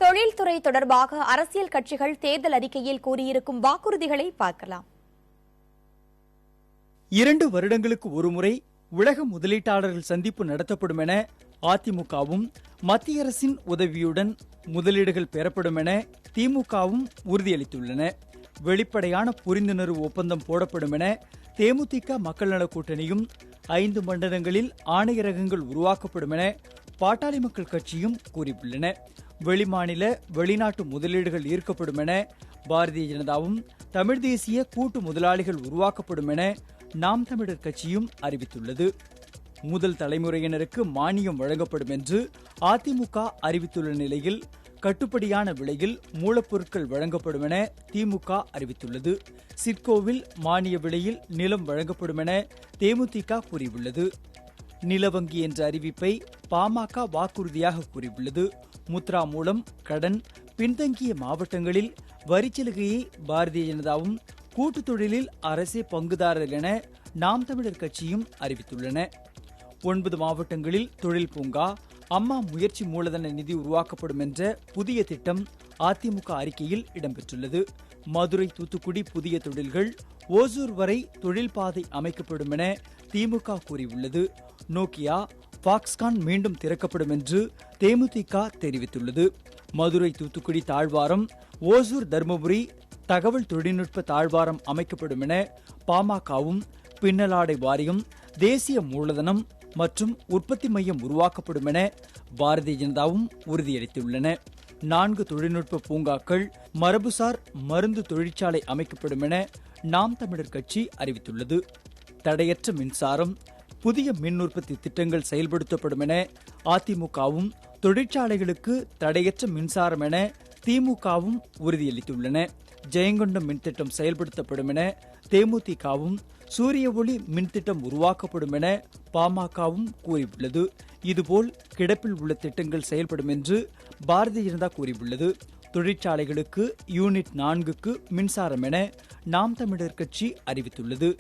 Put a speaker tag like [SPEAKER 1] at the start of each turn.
[SPEAKER 1] தொழில்துறை தொடர்பாக அரசியல் கட்சிகள் தேர்தல் அறிக்கையில் கூறியிருக்கும் வாக்குறுதிகளை பார்க்கலாம்.
[SPEAKER 2] 2 வருடங்களுக்கு ஒருமுறை உலக முதலீட்டாளர்கள் சந்திப்பு நடத்தப்படும் என அதிமுகவும், மத்திய அரசின் உதவியுடன் முதலீடுகள் பெறப்படும் என திமுகவும் உறுதியளித்துள்ளன. வெளிப்படையான புரிந்துணர்வு ஒப்பந்தம் போடப்படும் என தேமுதிக மக்கள் நல கூட்டணியும், 5 மண்டலங்களில் ஆணையரகங்கள் உருவாக்கப்படும் என பாட்டாளி மக்கள் கட்சியும் கூறியுள்ளன. வெளிமாநில வெளிநாட்டு முதலீடுகள் ஈர்க்கப்படும் என பாரதிய ஜனதாவும், தமிழ் தேசிய கூட்டு முதலாளிகள் உருவாக்கப்படும் என நாம் தமிழர் கட்சியும் அறிவித்துள்ளது. முதல் தலைமுறையினருக்கு மானியம் வழங்கப்படும் என்று அதிமுக அறிவித்துள்ள நிலையில் கட்டுப்படியான விலையில் மூலப்பொருட்கள் வழங்கப்படும் என திமுக அறிவித்துள்ளது. சிட்கோவில் மானிய விலையில் நிலம் வழங்கப்படும் என தேமுதிக கூறியுள்ளது. நிலவங்கி என்ற அறிவிப்பை பாமக வாக்குறுதியாக கூறியுள்ளது. முத்ரா மூலம் கடன், பின்தங்கிய மாவட்டங்களில் வரிச்சலுகையை பாரதிய ஜனதாவும், கூட்டு தொழிலில் அரசே பங்குதாரர் என நாம் தமிழர் கட்சியும் அறிவித்துள்ளன. 9 மாவட்டங்களில் தொழில் பூங்கா, அம்மா முயற்சி மூலதன நிதி உருவாக்கப்படும் என்ற புதிய திட்டம் அதிமுக அறிக்கையில் இடம்பெற்றுள்ளது. மதுரை, தூத்துக்குடி புதிய தொழில்கள், ஓசூர் வரை தொழில் பாதை அமைக்கப்படும் என திமுக கூறியுள்ளது. நோக்கியா, பாக்ஸ்கான் மீண்டும் திறக்கப்படும் என்று தேமுதிக தெரிவித்துள்ளது. மதுரை, தூத்துக்குடி தாழ்வாரம், ஓசூர், தருமபுரி தகவல் தொழில்நுட்ப தாழ்வாரம் அமைக்கப்படும் என பாமகவும், பின்னலாடை வாரியம், தேசிய மூலதனம் மற்றும் உற்பத்தி மையம் உருவாக்கப்படும் என பாரதிய ஜனதாவும் உறுதியளித்துள்ளன. 4 தொழில்நுட்ப பூங்காக்கள், மரபுசார் மருந்து தொழிற்சாலை அமைக்கப்படும் என நாம் தமிழர் கட்சி அறிவித்துள்ளது. தடையற்ற மின்சாரம், புதிய மின் உற்பத்தி திட்டங்கள் செயல்படுத்தப்படும் என அதிமுகவும், தொழிற்சாலைகளுக்கு தடையற்ற மின்சாரம் என திமுகவும் உறுதியளித்துள்ளன. ஜெயங்கொண்டம் மின்திட்டம் செயல்படுத்தப்படும் என தேமுதிகவும், சூரிய ஒளி மின்திட்டம் உருவாக்கப்படும் என பாமகவும் கூறியுள்ளது. இதுபோல் கிடப்பில் உள்ள திட்டங்கள் செயல்படும் என்று பாரதிய ஜனதா கூறியுள்ளது. தொழிற்சாலைகளுக்கு யூனிட் 4க்கு மின்சாரம் என நாம் தமிழர் கட்சி அறிவித்துள்ளது.